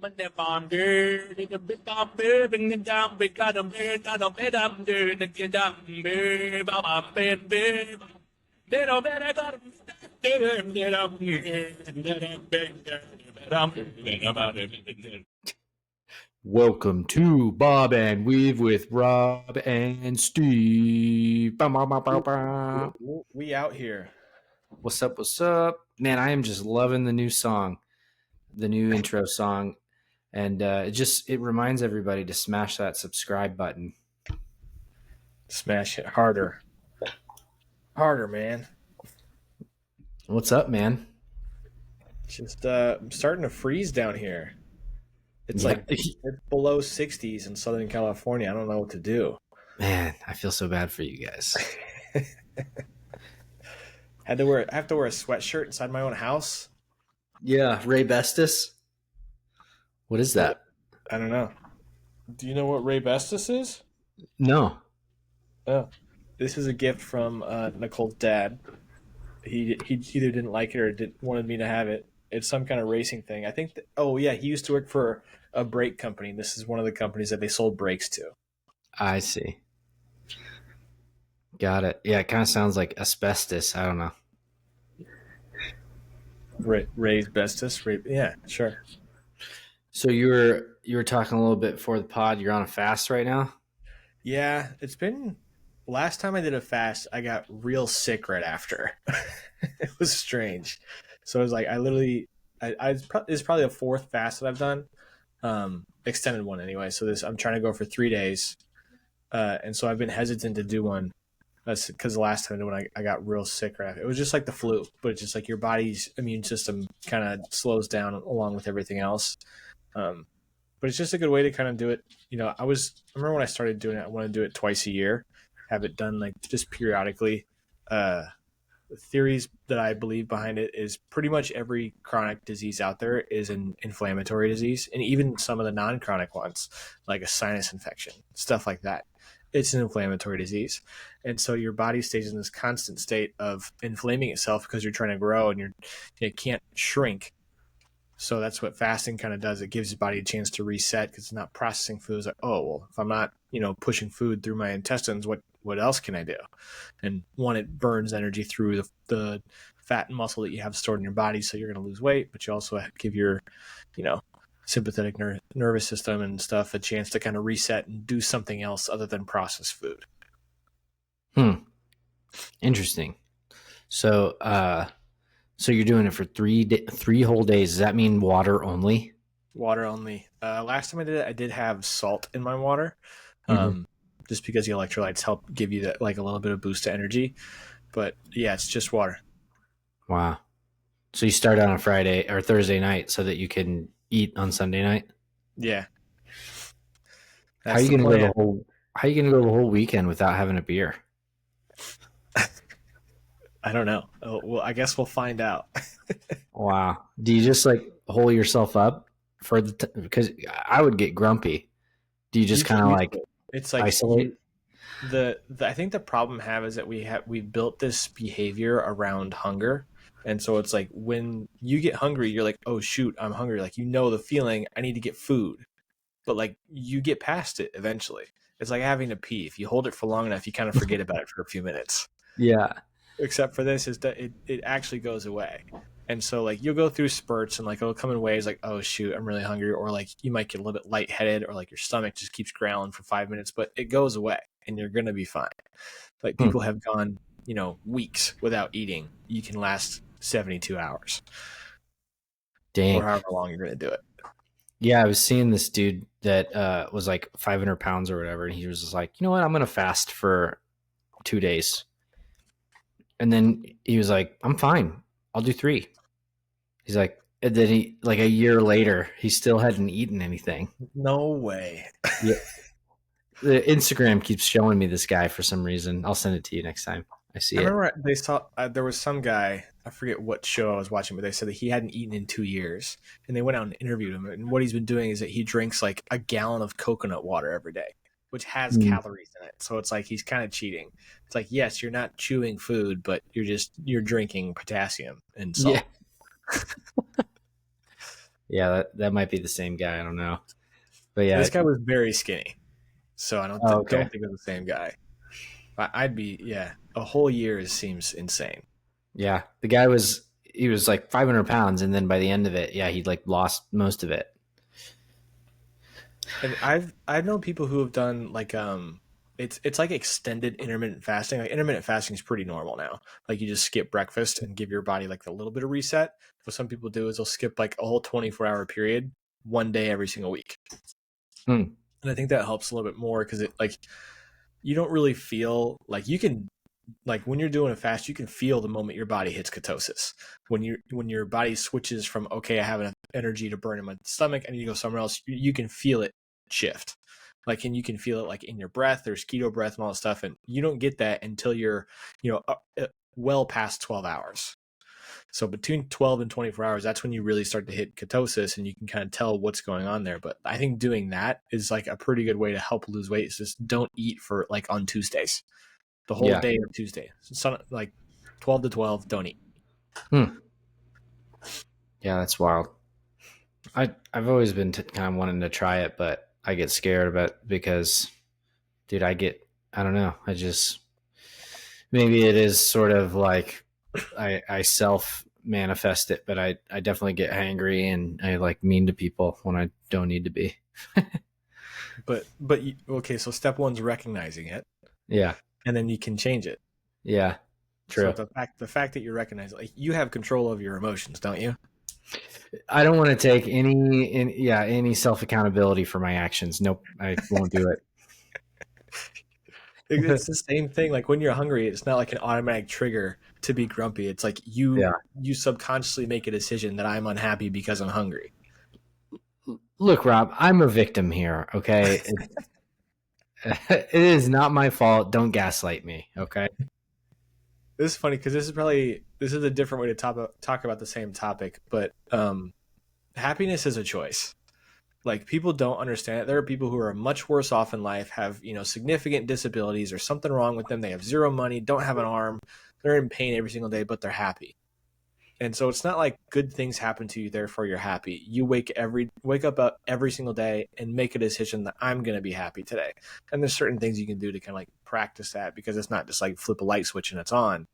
Welcome to Bob and Weave with Rob and Steve. Bow, bow, bow, bow, bow. We out here. What's up? What's up? Man, I am just loving the new song, the new intro song. And it reminds everybody to smash that subscribe button. Smash it harder. Harder, man. What's up, man? Just I'm starting to freeze down here. It's like it's below 60s in Southern California. I don't know what to do. Man, I feel so bad for you guys. I have to wear a sweatshirt inside my own house. Yeah, Ray Bestis. What is that? I don't know. Do you know what Ray Bestis is? No. Oh, this is a gift from Nicole's dad. He either didn't like it or wanted me to have it. It's some kind of racing thing. I think. He used to work for a brake company. This is one of the companies that they sold brakes to. I see. Got it. Yeah, it kind of sounds like asbestos. I don't know. Ray's Bestis. Yeah, sure. So you were talking a little bit before the pod. You're on a fast right now? Yeah, it's been. Last time I did a fast, I got real sick right after. It was strange. So it was like it's probably the fourth fast that I've done, extended one anyway. So I'm trying to go for 3 days, and so I've been hesitant to do one because the last time I did one, I got real sick right after. It was just like the flu, but it's just like your body's immune system kind of slows down along with everything else. But it's just a good way to kind of do it. You know, I remember when I started doing it, I want to do it twice a year, have it done like just periodically. The theories that I believe behind it is pretty much every chronic disease out there is an inflammatory disease, and even some of the non-chronic ones, like a sinus infection, stuff like that. It's an inflammatory disease. And so your body stays in this constant state of inflaming itself because you're trying to grow and you can't shrink. So that's what fasting kind of does. It gives your body a chance to reset because it's not processing food. It's like, oh, well, if I'm not, pushing food through my intestines, what else can I do? And one, it burns energy through the fat and muscle that you have stored in your body. So you're going to lose weight, but you also give your, sympathetic nervous system and stuff a chance to kind of reset and do something else other than process food. Interesting. So you're doing it for 3 whole days. Does that mean water only? Water only. Last time I did it, I did have salt in my water, just because the electrolytes help give you that, like a little bit of boost to energy. But yeah, it's just water. Wow. So you start on a Friday or Thursday night so that you can eat on Sunday night? Yeah. How are you going to go the whole weekend without having a beer? I don't know. Well, I guess we'll find out. Wow. Do you just like hole yourself up for because I would get grumpy. Do you just kind of like it's like isolate? I think the problem is that we built this behavior around hunger. And so it's like when you get hungry, you're like, oh shoot, I'm hungry. Like, the feeling, I need to get food. But like you get past it eventually. It's like having to pee. If you hold it for long enough, you kind of forget about it for a few minutes. Yeah. Except for this is that it actually goes away. And so like you'll go through spurts and like it'll come in ways like, oh shoot, I'm really hungry, or like you might get a little bit lightheaded, or like your stomach just keeps growling for 5 minutes, but it goes away and you're gonna be fine. Like people have gone, weeks without eating. You can last 72 hours. Dang. Or however long you're gonna do it. Yeah, I was seeing this dude that was like 500 pounds or whatever, and he was just like, you know what, I'm gonna fast for 2 days. And then he was like, I'm fine. I'll do 3. He's like, and then he, like a year later, he still hadn't eaten anything. No way. Yeah. The Instagram keeps showing me this guy for some reason. I'll send it to you next time I see it. I remember they saw, there was some guy, I forget what show I was watching, but they said that he hadn't eaten in 2 years. And they went out and interviewed him. And what he's been doing is that he drinks like a gallon of coconut water every day, which has calories in it. So it's like he's kind of cheating. It's like, yes, you're not chewing food, but you're drinking potassium and salt. Yeah. Yeah, that might be the same guy. I don't know. But yeah. This guy was very skinny, so I Oh, okay. don't think it's the same guy. I'd be A whole year seems insane. Yeah. The guy he was like 500 pounds. And then by the end of it, yeah, he'd like lost most of it. And I've known people who have done like it's like extended intermittent fasting. Like intermittent fasting is pretty normal now. Like you just skip breakfast and give your body like a little bit of reset. What some people do is they'll skip like a whole 24-hour period, one day every single week. Hmm. And I think that helps a little bit more because it like you don't really feel like you can like when you're doing a fast, you can feel the moment your body hits ketosis. When your body switches from okay, I have enough energy to burn in my stomach, I need to go somewhere else. You can feel it shift. Like, and you can feel it like in your breath. There's keto breath and all that stuff, and you don't get that until you're, well past 12 hours. So between 12 and 24 hours, that's when you really start to hit ketosis, and you can kind of tell what's going on there. But I think doing that is like a pretty good way to help lose weight. Is just don't eat for like on Tuesdays, the whole Yeah. day of Tuesday. So like 12 to 12, don't eat. Hmm. Yeah, that's wild. I've always been kind of wanting to try it, but I get scared about it because, dude, I don't know. I just maybe it is sort of like I self manifest it, but I definitely get hangry and I like mean to people when I don't need to be. Okay, so step one's recognizing it, Yeah. and then you can change it. Yeah. So True. the fact that you recognize, like you have control of your emotions, don't you? I don't want to take any self accountability for my actions. Nope, I won't do it. It's the same thing. Like when you're hungry, it's not like an automatic trigger to be grumpy. It's like Yeah. you subconsciously make a decision that I'm unhappy because I'm hungry. Look, Rob, I'm a victim here. Okay, it is not my fault. Don't gaslight me. Okay. This is funny because this is a different way to talk about the same topic, but happiness is a choice. Like people don't understand it. There are people who are much worse off in life, have significant disabilities or something wrong with them. They have zero money, don't have an arm, they're in pain every single day, but they're happy. And so it's not like good things happen to you, therefore you're happy. You wake up every single day and make a decision that I'm going to be happy today. And there's certain things you can do to kind of like practice that because it's not just like flip a light switch and it's on,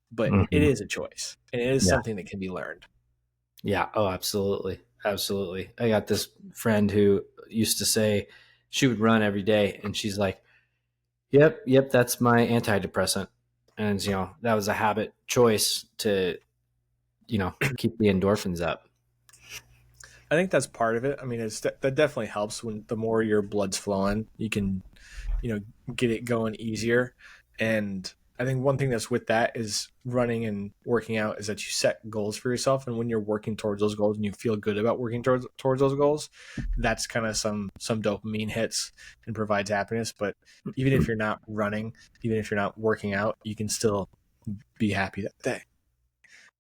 but it Hmm. is a choice and it is Yeah. something that can be learned. Yeah. Oh, absolutely. Absolutely. I got this friend who used to say she would run every day, and she's like, "Yep, yep, that's my antidepressant." And that was a habit choice to keep the endorphins up. I think that's part of it. I mean, that definitely helps when the more your blood's flowing, you can, you know, get it going easier. And I think one thing that's with that is running and working out is that you set goals for yourself, and when you're working towards those goals and you feel good about working towards those goals, that's kind of some dopamine hits and provides happiness. But even if you're not running, even if you're not working out, you can still be happy that day.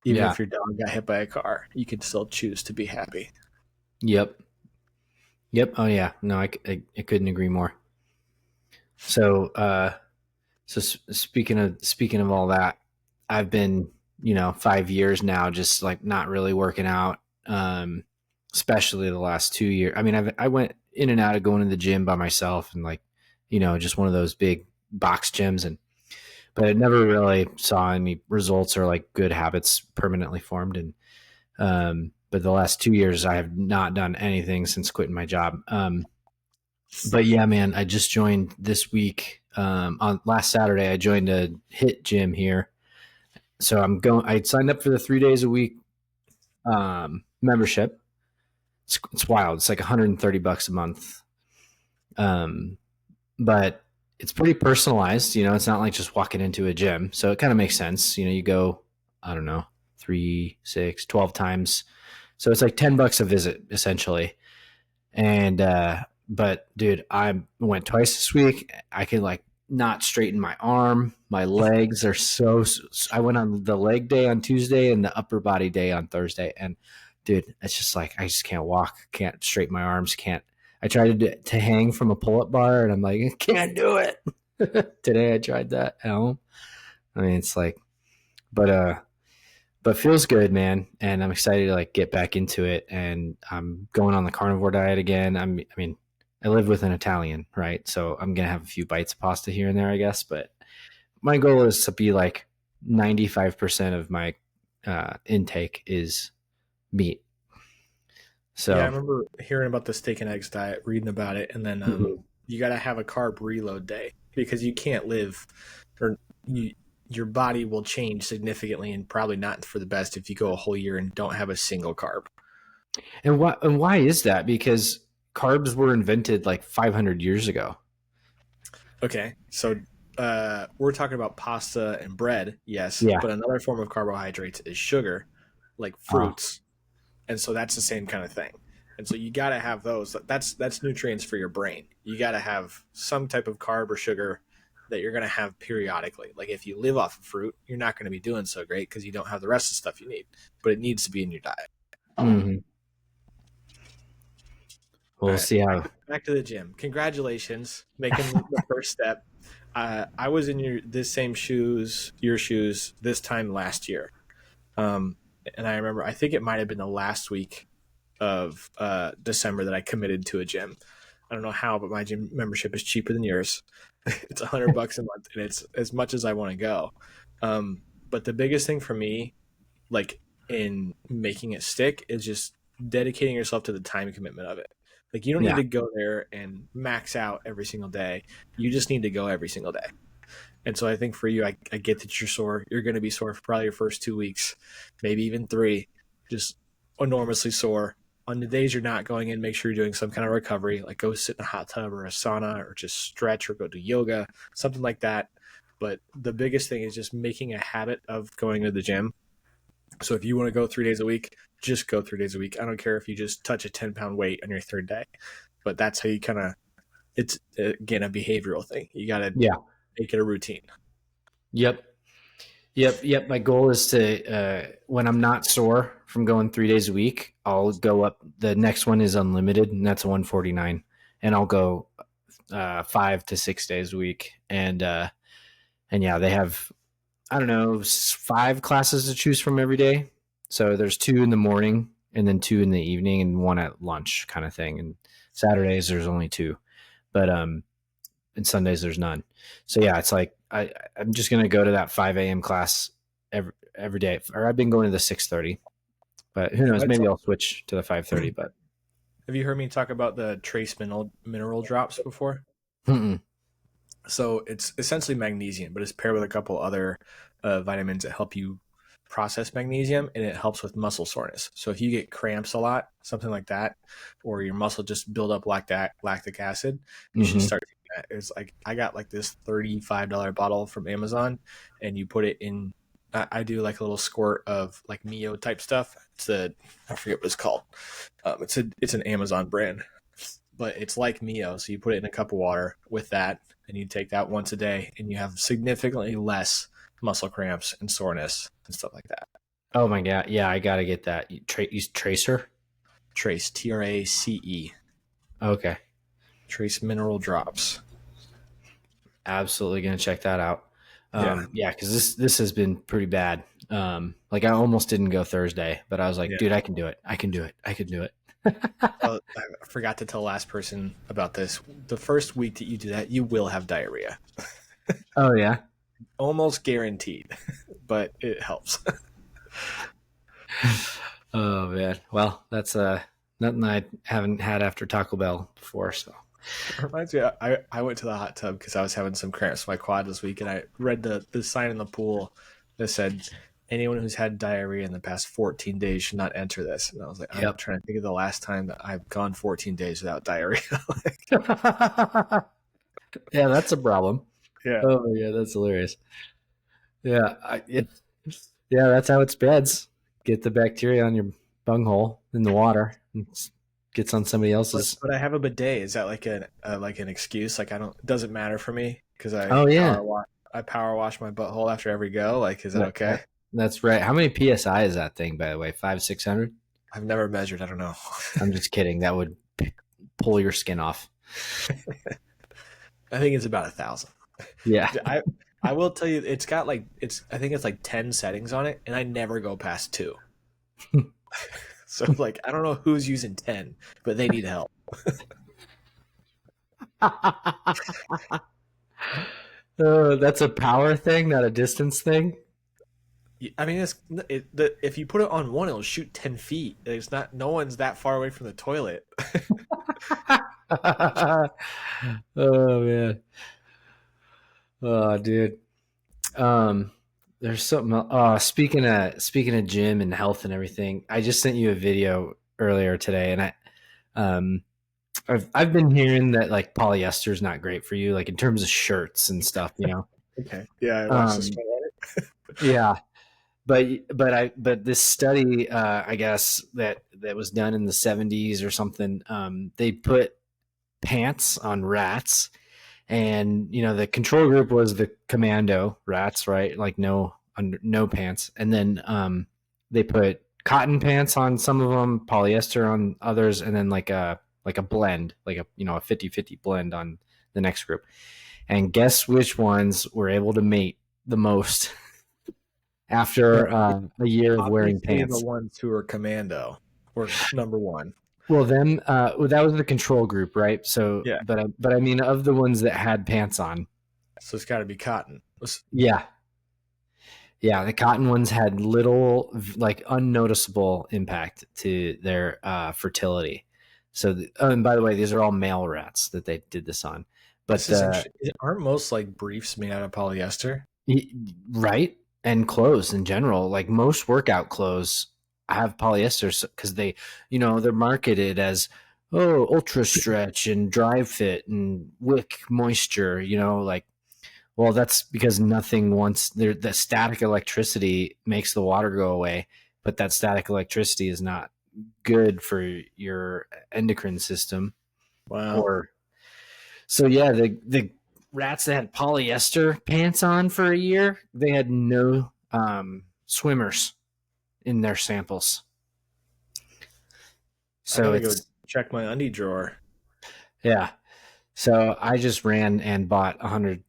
Even Yeah. if your dog got hit by a car, you can still choose to be happy. Yep. Yep. Oh yeah. No, I couldn't agree more. So, speaking of all that, I've been 5 years now, just like not really working out. Especially the last 2 years. I mean, I went in and out of going to the gym by myself, and like, just one of those big box gyms, but I never really saw any results or like good habits permanently formed. And but the last 2 years, I have not done anything since quitting my job. But yeah, man, I just joined this week. On last Saturday, I joined a HIIT gym here. So I signed up for the 3 days a week membership. It's wild. It's like $130 a month. Um, but it's pretty personalized. It's not like just walking into a gym. So it kind of makes sense. You go, I don't know, 3, 6, 12 times. So it's like $10 a visit essentially. And, but dude, I went twice this week. I could like not straighten my arm. My legs are I went on the leg day on Tuesday and the upper body day on Thursday. And dude, it's just like, I just can't walk, can't straighten my arms, can't. I tried to hang from a pull-up bar and I'm like, I can't do it. Today I tried that at home. I mean, it's like, but but feels good, man. And I'm excited to like get back into it. And I'm going on the carnivore diet again. I mean, I live with an Italian, right? So I'm gonna have a few bites of pasta here and there, I guess. But my goal is to be like 95% of my intake is meat. Yeah, I So remember hearing about the steak and eggs diet, reading about it, and then mhm. you got to have a carb reload day because you can't live, or you, your body will change significantly and probably not for the best if you go a whole year and don't have a single carb. And why is that? Because carbs were invented like 500 years ago. Okay, so we're talking about pasta and bread, yes, Yeah. but another form of carbohydrates is sugar, like Uh, fruits, and so that's the same kind of thing. And so you got to have those. That's nutrients for your brain. You got to have some type of carb or sugar that you're going to have periodically. Like if you live off of fruit, you're not going to be doing so great because you don't have the rest of the stuff you need. But it needs to be in your diet. mhm. All We'll right, see how. back to the gym. Congratulations, making the first step. I was in this same shoes, your shoes, this time last year, um, and I remember. I think it might have been the last week of December that I committed to a gym. I don't know how, but my gym membership is cheaper than yours. It's $100 a month, and it's as much as I want to go. But the biggest thing for me, like in making it stick, is just dedicating yourself to the time commitment of it. Like you don't need Yeah. to go there and max out every single day. You just need to go every single day. And so I think for you, I get that you're sore. You're going to be sore for probably your first 2 weeks, maybe even three, just enormously sore. On the days you're not going in, make sure you're doing some kind of recovery, like go sit in a hot tub or a sauna or just stretch or go do yoga, something like that. But the biggest thing is just making a habit of going to the gym. So if you want to go 3 days a week, just go 3 days a week. I don't care if you just touch a 10-pound weight on your third day, but that's how you kind of, it's again a behavioral thing. You got to Yeah. make it a routine. Yep. Yep. My goal is to when I'm not sore from going 3 days a week, I'll go up. The next one is unlimited, and that's 149, and I'll go 5 to 6 days a week. And yeah, they have I don't know 5 classes to choose from every day. So there's 2 in the morning, and then 2 in the evening, and one at lunch, kind of thing. And Saturdays there's only two, but and Sundays there's none. So yeah, it's like I'm just gonna go to that 5 a.m. class every day, or I've been going to the 6:30, but who knows? That's, Maybe I'll switch to the 5:30. But have you heard me talk about the trace mineral drops before? mm-mm. So it's essentially magnesium, but it's paired with a couple other vitamins that help you process magnesium, and it helps with muscle soreness. So if you get cramps a lot, something like that, or your muscle just build up lactic acid, you should Mm-hmm. start taking that. It's like I got like this $35 bottle from Amazon, and you put it in. I do like a little squirt of like Mio type stuff. I forget what it's called. It's an Amazon brand, but it's like Mio. So you put it in a cup of water with that, and you take that once a day, and you have significantly less muscle cramps and soreness and stuff like that. Oh my god, yeah, I gotta get that. Use Tracer. Trace, TRACE, Okay, Trace mineral drops. absolutely gonna check that out. Yeah, Yeah, because this has been pretty bad. Like I almost didn't go Thursday, but I was like, yeah. dude, I can do it. I can do it. I can do it. I forgot to tell the last person about this. The first week that you do that, you will have diarrhea. Oh yeah. Almost guaranteed, but it helps. Oh man. Well, that's nothing I haven't had after Taco Bell before. So Reminds me, I went to the hot tub because I was having some cramps in my quad this week, and I read the sign in the pool that said, anyone who's had diarrhea in the past 14 days should not enter this. And I was like, I'm yep. trying to think of the last time that I've gone 14 days without diarrhea. Yeah, that's a problem. Yeah. Oh yeah, that's hilarious. Yeah, yeah, that's how it spreads. Get the bacteria on your bunghole in the water and gets on somebody else's. But I have a bidet. Is that like an excuse? Like I don't, it doesn't matter for me because Oh yeah, I power wash my butthole after every go. Like, is that that, okay? that, that's right. How many psi is that thing, by the way? 500, 600? I've never measured. I don't know. I'm just kidding. That would pull your skin off. I think it's about 1,000. Yeah. I I will tell you, it's got like I think it's like 10 settings on it, and I never go past two. So like, I don't know who's using 10, but they need help. That's a power thing, not a distance thing. I mean, if you put it on one, it'll shoot 10 feet. It's not. No one's that far away from the toilet. Oh man. Oh dude. Um there's something speaking of gym and health and everything, I just sent you a video earlier today, and um I've been hearing that like polyester is not great for you, like in terms of shirts and stuff, you know. Okay. Yeah, I watched this Um one on it. yeah, but this study, I guess that was done in the 70s or something, they put pants on rats, and the control group was the commando rats, right? Like no pants, and then they put cotton pants on some of them, polyester on others, and then like a blend, like a 50-50 blend on the next group. And guess which ones were able to mate the most after a year of wearing Obviously, the pants? ones who are commando were number one. Well, that was the control group, right? So, Yeah. but I mean, of the ones that had pants on, So it's got to be cotton. yeah, yeah, the cotton ones had little, like, unnoticeable impact to their fertility. So, and by the way, these are all male rats that they did this on. This But is interesting. Aren't most like briefs made out of polyester? right, and clothes in general, like most workout clothes have polyester because they're marketed as, oh, ultra stretch and dry fit and wick moisture. Like, well, that's because nothing wants the static electricity makes the water go away, but that static electricity is not good for your endocrine system. Wow. Or so yeah, the rats that had polyester pants on for a year, they had no swimmers in their samples. I So gotta go it's check my undie drawer. yeah. So I just ran and bought 100%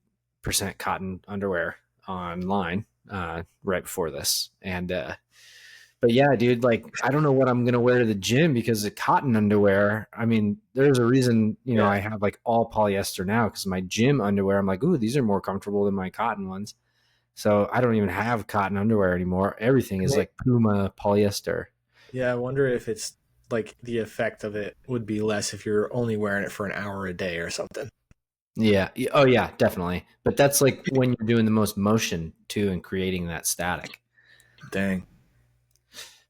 cotton underwear online right before this, and but yeah, dude, like I don't know what I'm gonna wear to the gym because the cotton underwear. I mean, there's a reason Yeah. I have like all polyester now because my gym underwear. I'm like, ooh, these are more comfortable than my cotton ones. So I don't even have cotton underwear anymore. Everything is like Puma polyester. Yeah, I wonder if it's like the effect of it would be less if you're only wearing it for an hour a day or something. Yeah. Oh yeah, definitely. But that's like when you're doing the most motion too and creating that static. Dang.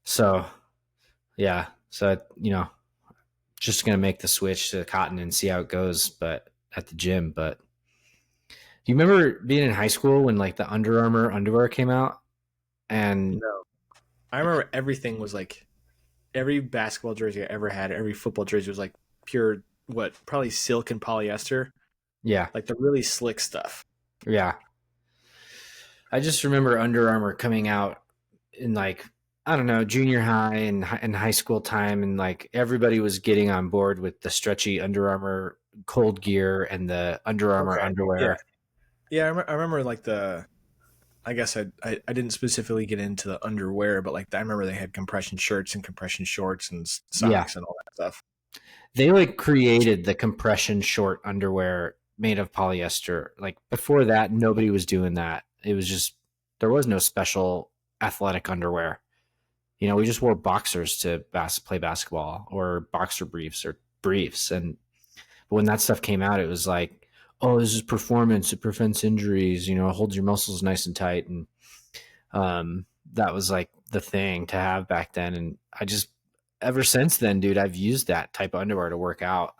So yeah. So just gonna make the switch to cotton and see how it goes, but at the gym. But do you remember being in high school when like the Under Armour underwear came out? And No. I remember everything was like every basketball jersey I ever had, every football jersey was like pure probably silk and polyester, yeah, like the really slick stuff. yeah. I just remember Under Armour coming out in like, I don't know, junior high and high school time, and like everybody was getting on board with the stretchy Under Armour cold gear and the Under Armour Okay. Yeah. underwear. Yeah, I remember like I guess I didn't specifically get into the underwear, but like I remember they had compression shirts and compression shorts and Yeah, socks and all that stuff. they like created the compression short underwear made of polyester. Like before that, nobody was doing that. It was just there was no special athletic underwear. We just wore boxers to play basketball or boxer briefs or briefs. And but when that stuff came out, it was like, oh, this is performance. It prevents injuries. It holds your muscles nice and tight. And that was like the thing to have back then. And I just, ever since then, dude, I've used that type of underwear to work out,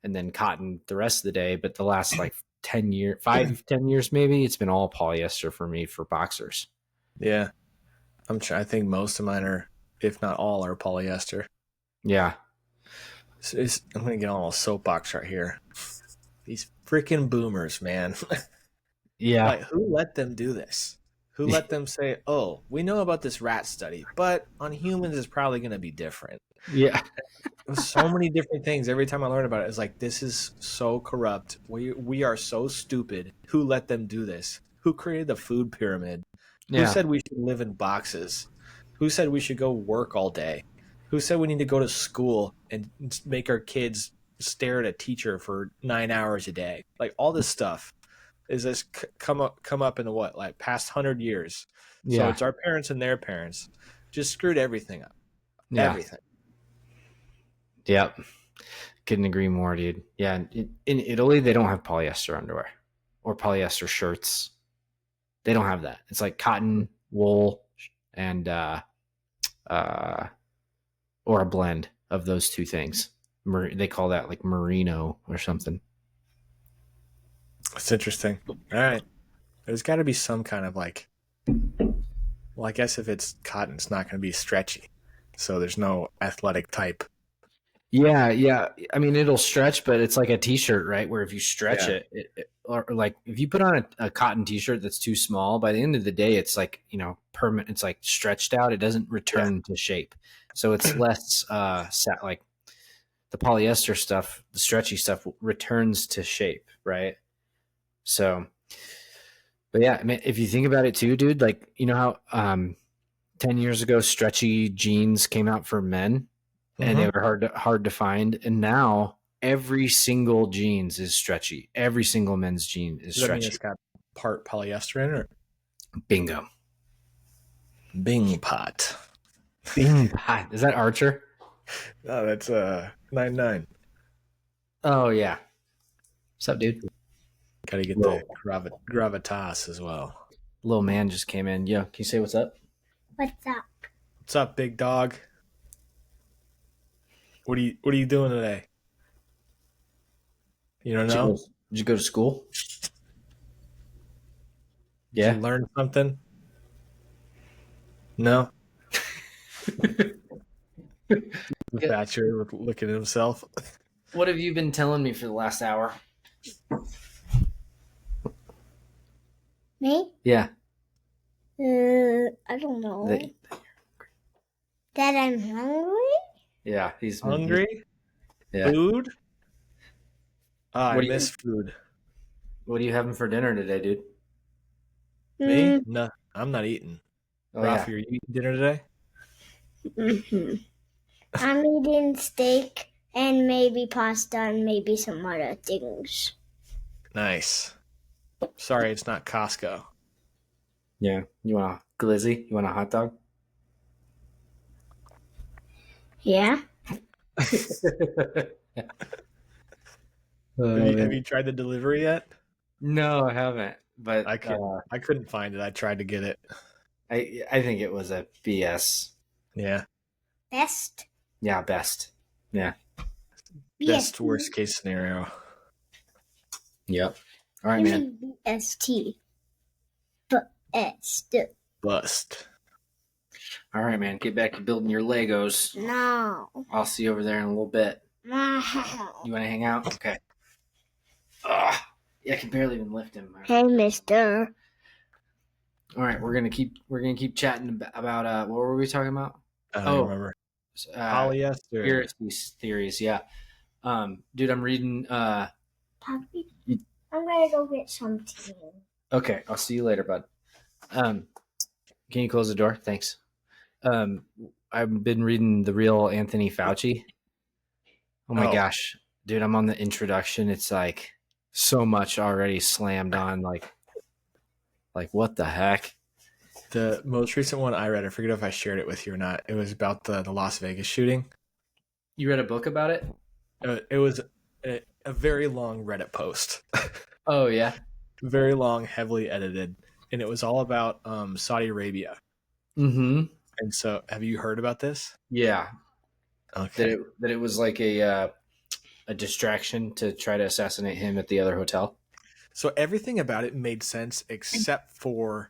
and then cotton the rest of the day. But the last like 10 years, 5-10 years, maybe it's been all polyester for me for boxers. Yeah, I think most of mine are, if not all, are polyester. Yeah. I'm gonna get on a soapbox right here. These freaking boomers, man. Yeah. Like, who let them do this? Who let them say, "Oh, we know about this rat study, but on humans it's probably going to be different." Yeah. There's so many different things. Every time I learn about it, it's like this is so corrupt. We are so stupid. Who let them do this? Who created the food pyramid? Who Yeah. said we should live in boxes? Who said we should go work all day? Who said we need to go to school and make our kids stare at a teacher for 9 hours a day? Like all this stuff is this come up in the what, like past 100 years. So Yeah. it's our parents and their parents just screwed everything up. Yeah. Everything. Yep. Couldn't agree more, dude. Yeah. In Italy, they don't have polyester underwear or polyester shirts. They don't have that. It's like cotton, wool, and or a blend of those two things. They call that like merino or something. It's interesting. All right. There's got to be some kind of like, well, I guess if it's cotton, it's not going to be stretchy. So there's no athletic type. Yeah, yeah. I mean, it'll stretch, but it's like a t-shirt, right? Where if you stretch Yeah. or like if you put on a cotton t-shirt that's too small, by the end of the day, it's like, permanent. It's like stretched out. It doesn't return to shape. So it's less, like the polyester stuff, the stretchy stuff returns to shape, right? So, but yeah, I mean, if you think about it too, dude, like, how 10 years ago, stretchy jeans came out for men and they were hard to find. And now every single jeans is stretchy. Every single men's jean is Does that mean stretchy. it's got part polyester in it? Or? Bingo. Bing pot. Bing pot. Is that Archer? Oh, that's 99. Oh, yeah. What's up, dude? Got to get the gravitas as well. Little man just came in. Yo, can you say what's up? What's up? What's up, big dog? What are you doing today? You don't know? Did you go to school? Did Yeah. you learn something? No. The Thatcher looking at himself. What have you been telling me for the last hour? Me? Yeah. I don't know. That I'm hungry? Yeah, he's Hungry? Yeah. Food? I What do you- miss food. What are you having for dinner today, dude? Me? No, I'm not eating. Oh, Rafi, are you eating dinner today? Mm-hmm. I'm eating steak and maybe pasta and maybe some other things. Nice. Sorry, it's not Costco. Yeah. You want a glizzy? You want a hot dog? Yeah? Have you tried the delivery yet? No, I haven't. But I couldn't find it. I tried to get it. I think it was a BS. Yeah. Best? Yeah, best. Yeah. Best worst case scenario. Yep. All right, man. BST. Best. Bust. All right, man. Get back to building your Legos. No. I'll see you over there in a little bit. No. You want to hang out? Okay. Ugh. Yeah, I can barely even lift him. Hey, mister. All right, we're gonna keep chatting about what were we talking about? I don't remember. Polyester. Conspiracy theories, yeah. Dude, I'm reading. Puppy, I'm gonna go get some tea. Okay, I'll see you later, bud. Can you close the door? Thanks. I've been reading The Real Anthony Fauci. Oh my gosh, dude, I'm on the introduction. It's like so much already slammed on. Like what the heck? The most recent one I read, I forget if I shared it with you or not. It was about the Las Vegas shooting. You read a book about it? It was a very long Reddit post. Oh yeah, very long, heavily edited, and it was all about Saudi Arabia. Mm-hmm. And so, have you heard about this? Yeah. Okay. That it was like a distraction to try to assassinate him at the other hotel. So everything about it made sense except for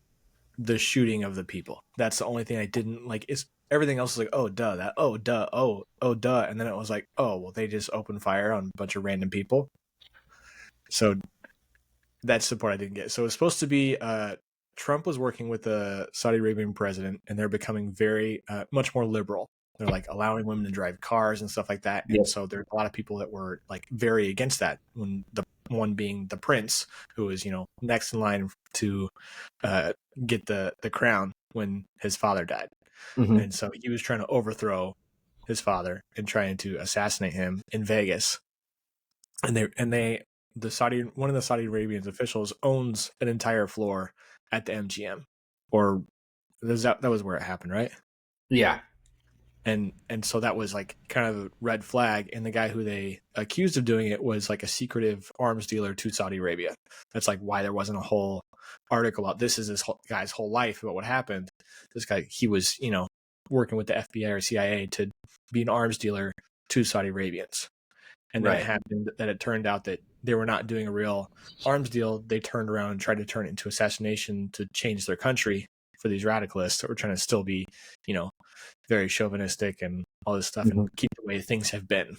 the shooting of the people. That's the only thing I didn't like. Is everything else was like, oh duh, that oh duh, oh duh, and then it was like, oh well, they just opened fire on a bunch of random people. So that's the part I didn't get. So it was supposed to be Trump was working with the Saudi Arabian president, and they're becoming very much more liberal. They're like allowing women to drive cars and stuff like that. And so there's a lot of people that were like very against that when one being the prince, who was, next in line to get the crown when his father died. Mm-hmm. And so he was trying to overthrow his father and trying to assassinate him in Vegas. And one of the Saudi Arabian officials owns an entire floor at the MGM, or that was where it happened, right? Yeah. And so that was like kind of a red flag. And the guy who they accused of doing it was like a secretive arms dealer to Saudi Arabia. That's like why there wasn't a whole article about this guy's whole life about what happened. This guy, he was, working with the FBI or CIA to be an arms dealer to Saudi Arabians. And then it happened that it turned out that they were not doing a real arms deal. They turned around and tried to turn it into assassination to change their country for these radicalists that were trying to still be, very chauvinistic and all this stuff, and keep the way things have been.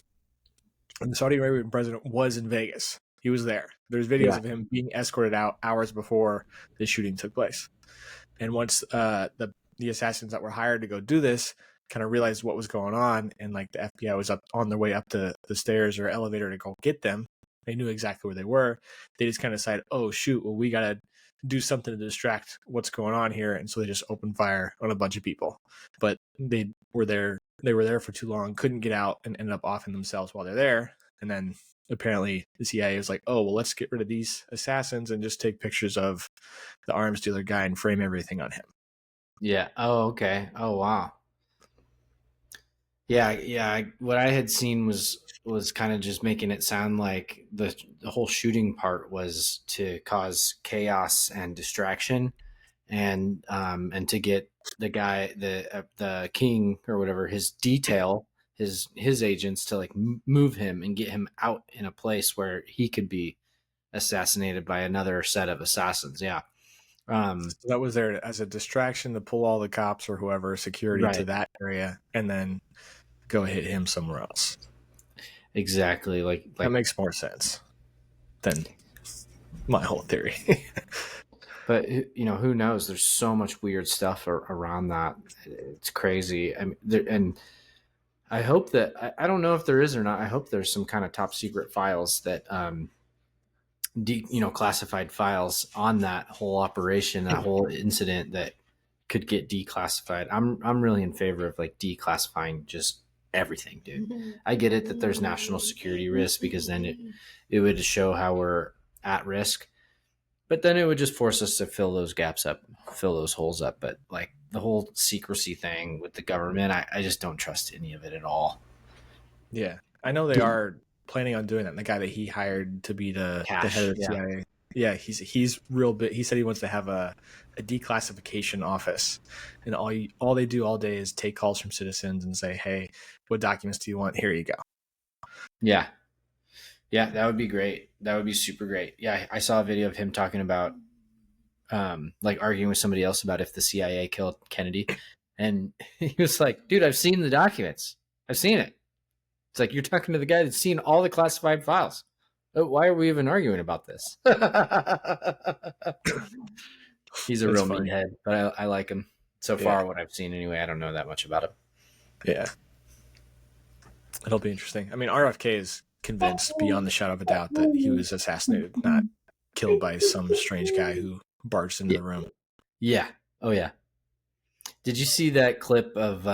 And the Saudi Arabian president was in Vegas. He was there. There's videos of him being escorted out hours before the shooting took place. And once the assassins that were hired to go do this kind of realized what was going on, and like the FBI was up on their way up the stairs or elevator to go get them, they knew exactly where they were. They just kind of decided, oh shoot, well, we gotta do something to distract what's going on here, and so they just opened fire on a bunch of people. But they were there for too long, couldn't get out, and ended up offing themselves while they're there. And then apparently the CIA was like, oh well, let's get rid of these assassins and just take pictures of the arms dealer guy and frame everything on him. Yeah. Oh, okay. Oh, wow. Yeah. What I had seen was kind of just making it sound like the whole shooting part was to cause chaos and distraction, and to get the guy, the king or whatever, his detail, his agents to like move him and get him out in a place where he could be assassinated by another set of assassins. Yeah. So that was there as a distraction to pull all the cops or whoever security to that area, and then go hit him somewhere else. Exactly. Like that makes more sense than my whole theory. But who knows? There's so much weird stuff around that. It's crazy. I mean, and I hope that I don't know if there is or not. I hope there's some kind of top secret files that classified files on that whole operation, that whole incident that could get declassified. I'm really in favor of like declassifying just everything, dude. I get it that there's national security risk, because then it would show how we're at risk, but then it would just force us to fill those gaps up, fill those holes up. But like the whole secrecy thing with the government, I just don't trust any of it at all. Yeah, I know they are planning on doing that. And the guy that he hired to be the head of the CIA, yeah, he's real big. He said he wants to have a declassification office, and all they do all day is take calls from citizens and say, hey, what documents do you want? Here you go. Yeah, that would be great. That would be super great. Yeah, I saw a video of him talking about like arguing with somebody else about if the CIA killed Kennedy, and he was like, dude, I've seen the documents. I've seen it. It's like, you're talking to the guy that's seen all the classified files. Why are we even arguing about this? He's a real meathead, but I like him so far. What I've seen anyway. I don't know that much about him. Yeah, it'll be interesting. I mean, RFK is convinced beyond the shadow of a doubt that he was assassinated, not killed by some strange guy who barged into the room. Yeah. Oh yeah. Did you see that clip of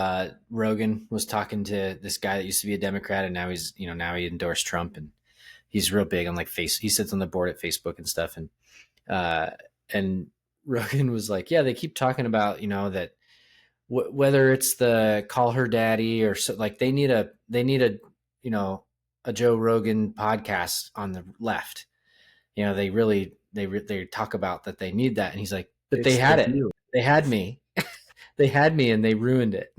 Rogan was talking to this guy that used to be a Democrat, and now he's now he endorsed Trump, and he's real big on like he sits on the board at Facebook and stuff, and Rogan was like, yeah, they keep talking about that whether it's the call her daddy or so, like they need a a Joe Rogan podcast on the left. They talk about that they need that, and he's like, but they had it. They had me. They had me, and they ruined it.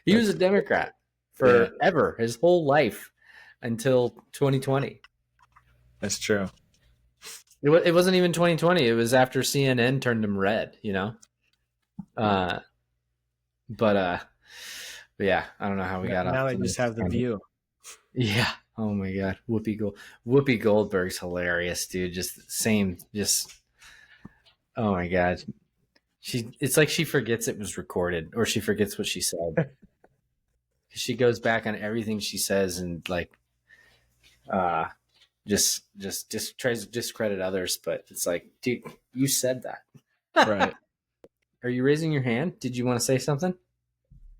He was a Democrat forever, his whole life until 2020. That's true. It wasn't even 2020. It was after CNN turned him red, But yeah, I don't know how we got now. Now they just have the view. Yeah. Oh my God. Whoopi Goldberg's hilarious, dude. Oh my God. It's like she forgets it was recorded, or she forgets what she said. She goes back on everything she says, and like Just tries to discredit others, but it's like, dude, you said that. Right. Are you raising your hand? Did you want to say something?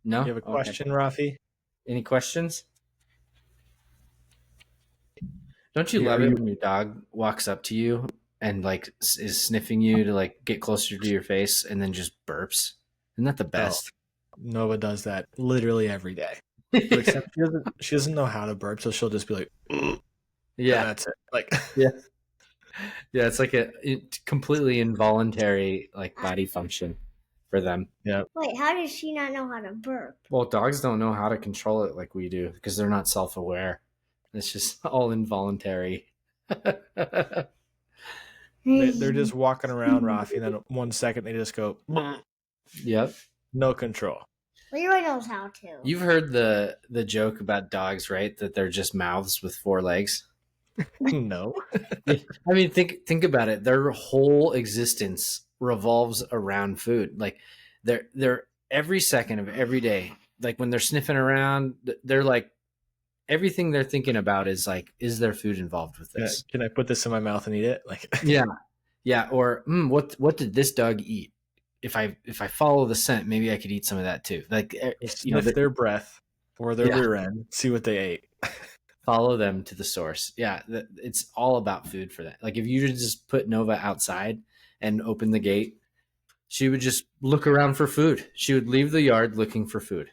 No? You have a Okay. question, Rafi? Any questions? Don't you Yeah, love are it you? when your dog walks up to you and like is sniffing you to like get closer to your face and then just burps? Isn't that the Oh, best? Nova does that literally every day. But except she doesn't know how to burp, so she'll just be like, "Ugh," and Yeah. that's it. Like, Yeah. Yeah. It's like a completely involuntary like body function for them. yeah. Wait, how does she not know how to burp? Well, dogs don't know how to control it like we do because they're not self aware. It's just all involuntary. They're just walking around, Rafi, and then 1 second they just go, "Bleh." Yep. No control. Leroy knows how to. You've heard the joke about dogs, right? That they're just mouths with 4 legs. No. Yeah. I mean, think about it. Their whole existence revolves around food. Like they're every second of every day. Like when they're sniffing around, they're like everything they're thinking about is like, is there food involved with this? Can I put this in my mouth and eat it? Like, Yeah, yeah. Or what did this dog eat? If I follow the scent, maybe I could eat some of that too. Like sniff their breath or their rear end, see what they ate. follow them to the source. Yeah, it's all about food for that. Like if you just put Nova outside and open the gate, she would just look around for food. She would leave the yard looking for food.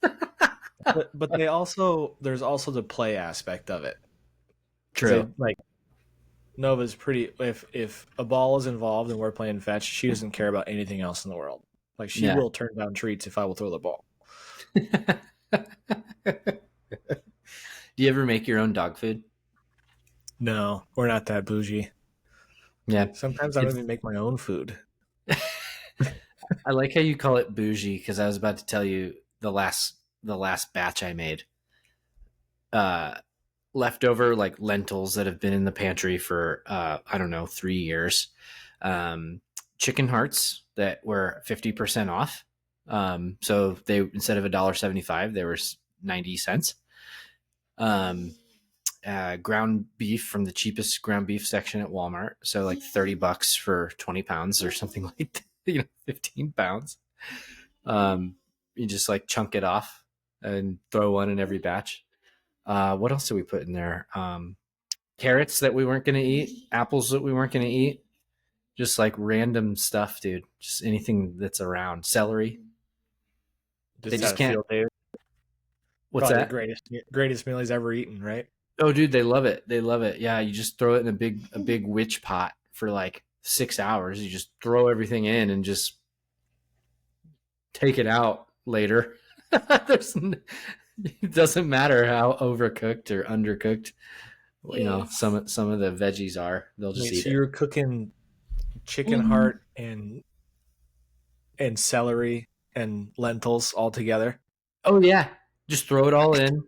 But there's also the play aspect of it. True. Like Nova's pretty. If a ball is involved and we're playing fetch, she doesn't care about anything else in the world. Like she will turn down treats if I will throw the ball. Do you ever make your own dog food? No, we're not that bougie. Yeah. Sometimes I don't even make my own food. I like how you call it bougie because I was about to tell you the last batch I made. Leftover like lentils that have been in the pantry for I don't know 3 years. Chicken hearts that were 50% off. So they instead of $1.75, they were 90 cents. Ground beef from the cheapest ground beef section at Walmart. So like $30 for 20 pounds or something like that, 15 pounds. You just like chunk it off and throw one in every batch. What else did we put in there? Carrots that we weren't going to eat, apples that we weren't going to eat, just like random stuff, dude. Just anything that's around. Celery. They just can't. What's Probably that? the greatest meal he's ever eaten, right? Oh, dude, they love it. They love it. Yeah, you just throw it in a big witch pot for like 6 hours. You just throw everything in and just take it out later. It doesn't matter how overcooked or undercooked, some of the veggies are. They'll just eat so it. you're cooking chicken heart and celery and lentils all together. Oh yeah, just throw it all in,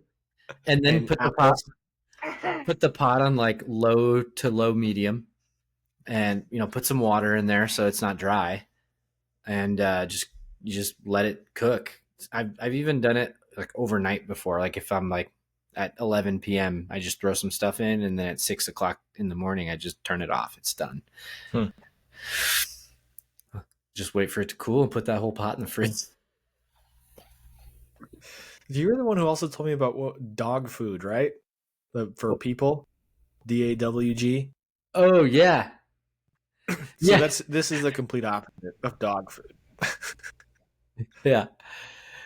and then put the pot on like low to low medium, and put some water in there so it's not dry, and you just let it cook. I've even done it like overnight before. Like if I'm like at 11 p.m., I just throw some stuff in, and then at 6 o'clock in the morning, I just turn it off. It's done. Just wait for it to cool and put that whole pot in the fridge. You were the one who also told me about dog food, right? For people, DAWG. Oh yeah. So this is the complete opposite of dog food. Yeah.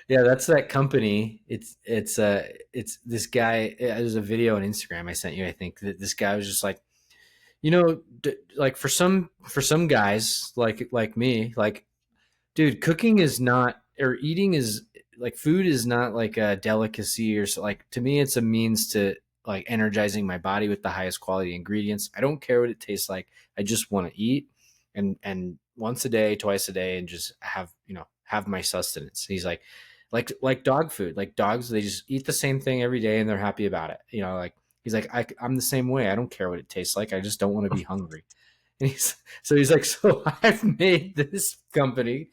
That's that company. It's this guy. There's a video on Instagram I sent you. I think that this guy was just like, like for some guys like me, like, dude, cooking is not, or eating is like, food is not like a delicacy or so. Like to me, it's a means to like energizing my body with the highest quality ingredients. I don't care what it tastes like. I just want to eat and once a day, twice a day, and just have my sustenance. He's like dog food. Like dogs, they just eat the same thing every day and they're happy about it. Like he's like, I'm the same way. I don't care what it tastes like. I just don't want to be hungry. And he's like, so I've made this company.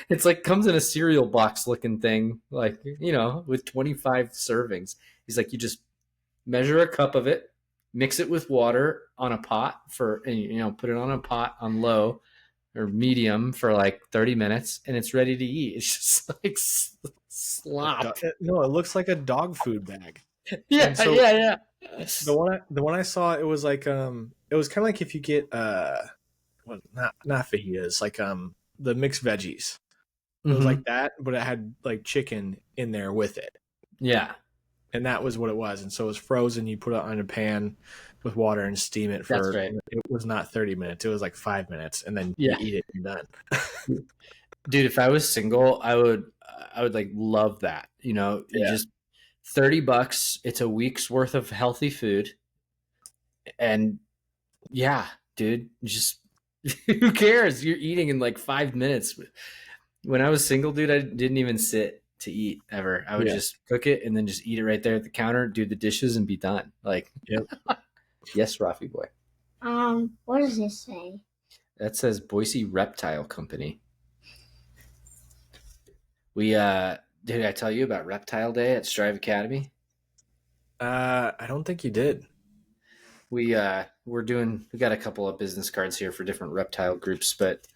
It's like comes in a cereal box looking thing, like, with 25 servings. He's like, you measure a cup of it, mix it with water on a pot and put it on a pot on low or medium for like 30 minutes, and it's ready to eat. It's just like slop. No, it looks like a dog food bag. Yeah, so yeah. The one I saw, it was like it was kind of like if you get well, not fajitas, like the mixed veggies. It was like that, but it had like chicken in there with it. Yeah. And that was what it was. And so it was frozen. You put it on a pan with water and steam it for. That's right. It was not 30 minutes. It was like 5 minutes, and then Yeah. you eat it and you're done. Dude, if I was single, I would like love that. Just $30. It's a week's worth of healthy food, and yeah, dude, just who cares? You're eating in like 5 minutes. When I was single, dude, I didn't even sit to eat ever. I would just cook it and then just eat it right there at the counter, do the dishes, and be done. Like, yep. Yes, Rafi boy. What does this say? That says Boise Reptile Company. Did I tell you about Reptile Day at Strive Academy? I don't think you did. We got a couple of business cards here for different reptile groups, but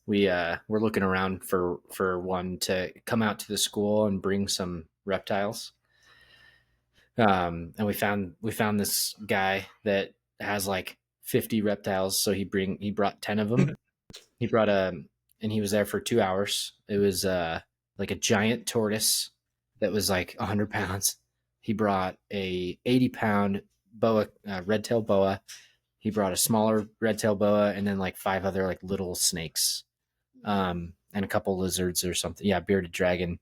we're looking around for one to come out to the school and bring some reptiles. And we found this guy that has like 50 reptiles, so he brought 10 of them. He brought and he was there for 2 hours. It was like a giant tortoise that was like 100 pounds. He brought a 80-pound boa, red-tail boa. He brought a smaller red-tail boa, and then like 5 other like little snakes, and a couple lizards or something. Yeah, bearded dragon.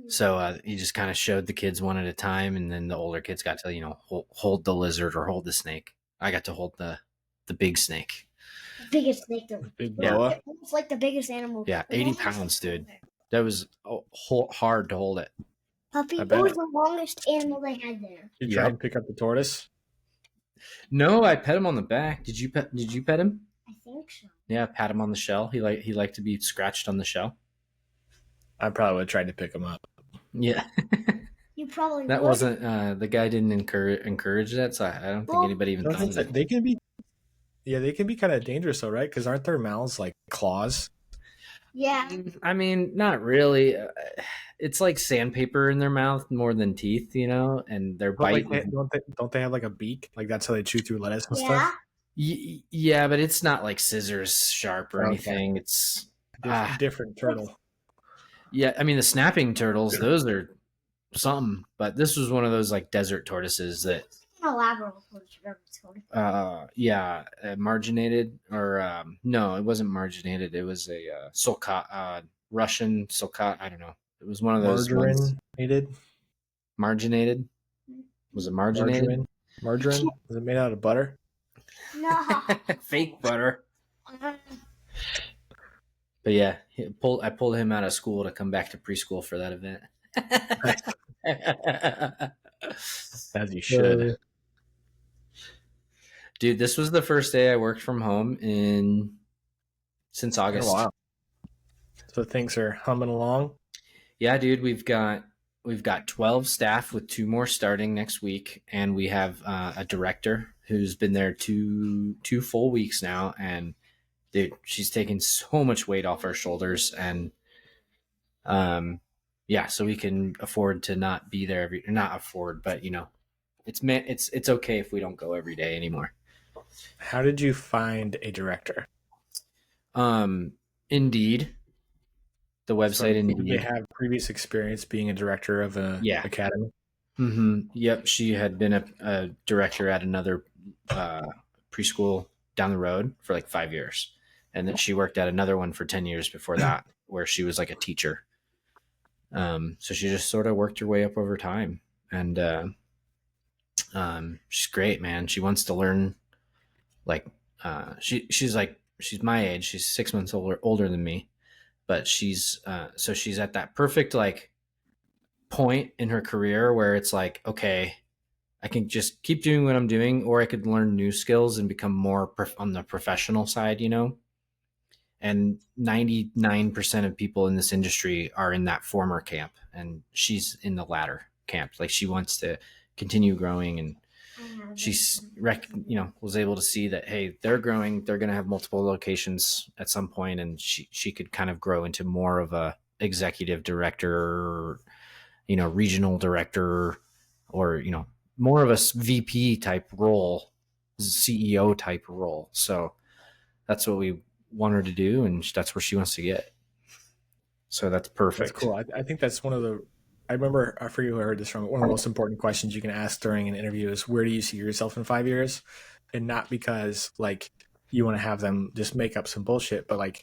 So he just kind of showed the kids one at a time, and then the older kids got to hold the lizard or hold the snake. I got to hold the big snake. The biggest snake, though. Big boa. It's like the biggest animal. Yeah, 80 pounds, dude. That was hard to hold it. Puppy, it was the longest animal they had there. You try and pick up the tortoise? No, I pet him on the back. Did you pet him? I think so. Yeah, pat him on the shell. He liked to be scratched on the shell. I probably would have tried to pick him up. Yeah. You probably that would. Wasn't the guy didn't encourage that, so I don't think anybody even thought of it. They can be kind of dangerous though, right? Because aren't their mouths like claws? Yeah. I mean, not really. It's like sandpaper in their mouth more than teeth, and their bite. Like, don't they have like a beak? Like that's how they chew through lettuce and stuff? Yeah, but it's not like scissors sharp or anything. It's different turtle. Yeah, I mean the snapping turtles, those are something, but this was one of those like desert tortoises that marginated, or no, it wasn't marginated. It was a Russian sulcat. I don't know. It was one of those marginated. Was it marginated? Margarine? Was it made out of butter? No. Fake butter. But yeah, I pulled him out of school to come back to preschool for that event. As you should. Dude, this was the first day I worked from home since August. Oh, wow. So things are humming along. Yeah, dude, we've got 12 staff with 2 more starting next week, and we have a director who's been there two full weeks now, and dude, she's taking so much weight off our shoulders, and so we can afford to not be there but it's okay if we don't go every day anymore. How did you find a director? Indeed. The website Indeed. Did they have previous experience being a director of an academy? Mm-hmm. Yep, she had been a director at another preschool down the road for like 5 years. And then she worked at another one for 10 years before that, where she was like a teacher. So she just sort of worked her way up over time. And she's great, man. She wants to learn. Like she's my age. She's 6 months older than me. But she's at that perfect like point in her career where it's like, okay, I can just keep doing what I'm doing, or I could learn new skills and become more on the professional side, And 99% of people in this industry are in that former camp, and she's in the latter. camp. Like she wants to continue growing, and she's was able to see that, hey, they're growing, they're going to have multiple locations at some point, and she could kind of grow into more of a executive director, regional director, or more of a VP type role, CEO type role. So that's what we want her to do, and that's where she wants to get. So that's perfect. That's cool. I think that's one of the. I remember, I forget who I heard this from. One of the most important questions you can ask during an interview is, where do you see yourself in 5 years? And not because like you want to have them just make up some bullshit, but like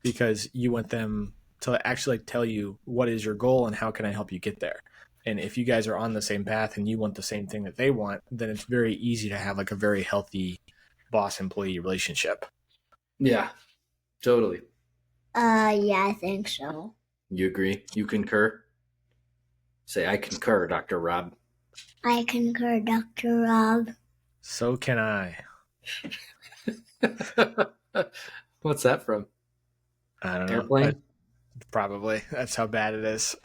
because you want them to actually like tell you what is your goal and how can I help you get there. And if you guys are on the same path and you want the same thing that they want, then it's very easy to have like a very healthy boss-employee relationship. Yeah, totally. Yeah, I think so. You agree? You concur? Say, I concur, Dr. Rob. I concur, Dr. Rob. So can I. What's that from? I don't know. Airplane? Probably. That's how bad it is.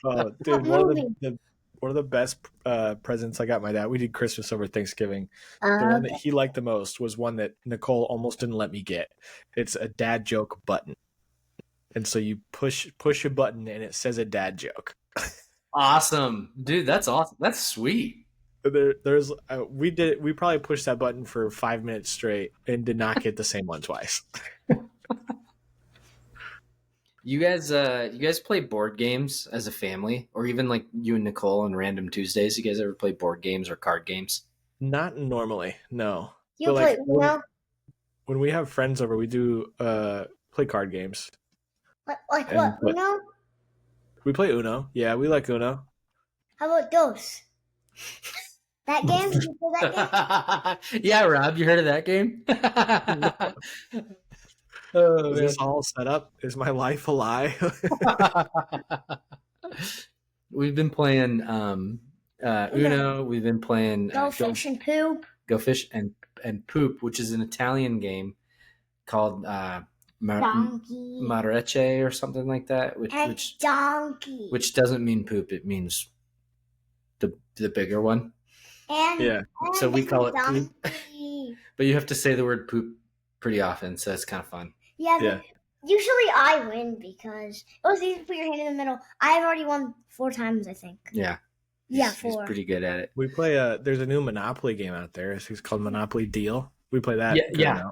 Oh, dude, What one of the best presents I got my dad. We did Christmas over Thanksgiving. The one that he liked the most was one that Nicole almost didn't let me get. It's a dad joke button, and so you push a button and it says a dad joke. Awesome, dude. That's awesome. That's sweet. There's we probably pushed that button for 5 minutes straight and did not get the same one twice. You guys play board games as a family, or even like you and Nicole on random Tuesdays? You guys ever play board games or card games? Not normally, no. You But, play like, Uno? when we have friends over, we do play card games. Like And what? Uno? We play Uno. Yeah, we like Uno. How about Dos? That game? You play that game? Yeah, Rob, you heard of that game? Oh, Is this all set up? Is my life a lie? We've been playing Uno. We've been playing Go Fish and Poop. Go Fish and Poop, which is an Italian game called Donkey. Marecce or something like that, which donkey. Which doesn't mean poop. It means the bigger one. And yeah. So we call it poop. donkey. But you have to say the word poop pretty often, so it's kind of fun. Yeah. Usually I win because it was easy to put your hand in the middle. I've already won 4 times, I think. Yeah. Yeah, He's 4. pretty good at it. We play there's a new Monopoly game out there. It's called Monopoly Deal. We play that. Yeah.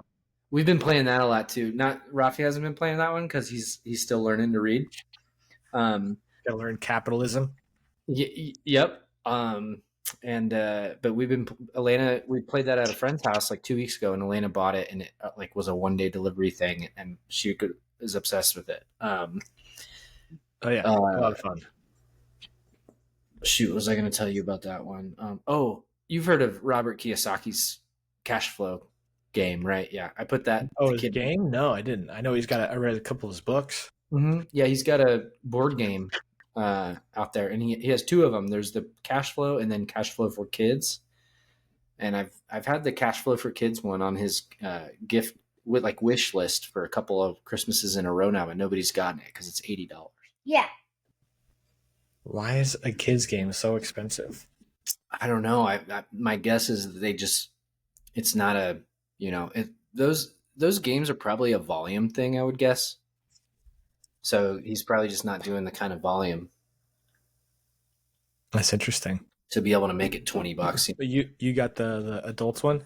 We've been playing that a lot too. Rafi hasn't been playing that one because he's still learning to read. Gotta learn capitalism. Yep. But we played that at a friend's house like 2 weeks ago, and Elena bought it, and it was a 1-day delivery thing, and she is obsessed with it. Oh yeah, a lot of fun. Shoot, what was I going to tell you about that one? You've heard of Robert Kiyosaki's cash flow game, right? Yeah, I put that. Oh, his game? No, I didn't. I know I read a couple of his books. Mm-hmm. Yeah, he's got a board game out there, and he has 2 of them. There's the cash flow and then cash flow for kids. And I've had the cash flow for kids one on his gift with wish list for a couple of Christmases in a row now, but nobody's gotten it because it's $80. Yeah. Why is a kids game so expensive? I don't know. My guess is that it's not a, those games are probably a volume thing, I would guess. So he's probably just not doing the kind of volume. That's interesting. To be able to make it $20. But you got the adults one?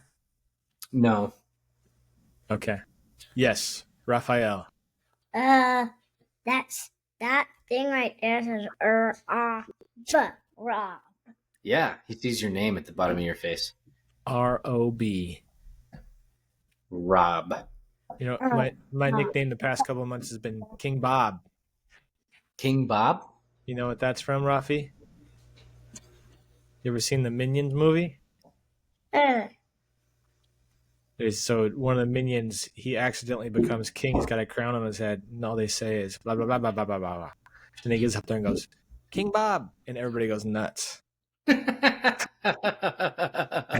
No. Okay. Yes, Raphael. That's that thing right there says Rob. Yeah, he sees your name at the bottom of your face. ROB. Rob. My nickname the past couple of months has been King Bob. King Bob? You know what that's from, Rafi? You ever seen the Minions movie? So one of the minions, he accidentally becomes king. He's got a crown on his head, and all they say is blah blah blah blah blah blah blah. And he gets up there and goes, "King Bob," and everybody goes nuts. And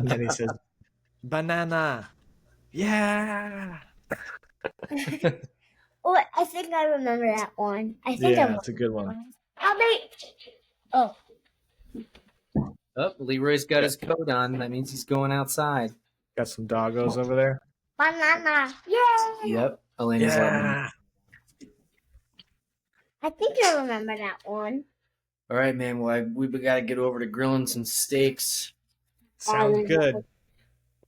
then he says, "Banana, yeah." Oh, I think I remember that one. I think it's a good one. How many? Oh, Oh, Leroy's got his coat on. That means he's going outside. Got some doggos over there. banana. Yay! Yep. Elena's letting him. I think I remember that one. All right, man. Well, we got to get over to grilling some steaks. Sounds good.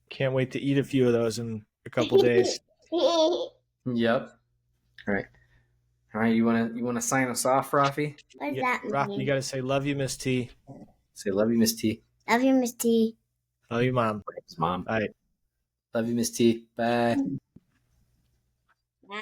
Can't wait to eat a few of those in a couple days. Yep. All right. All right. You wanna sign us off, Rafi? What's Yeah, that Rafi, mean? you got to say, love you, Miss T. Say love you, Miss T. Love you, Miss T. Love you, Mom. Thanks, Mom. Bye. Love you, Miss T. Bye.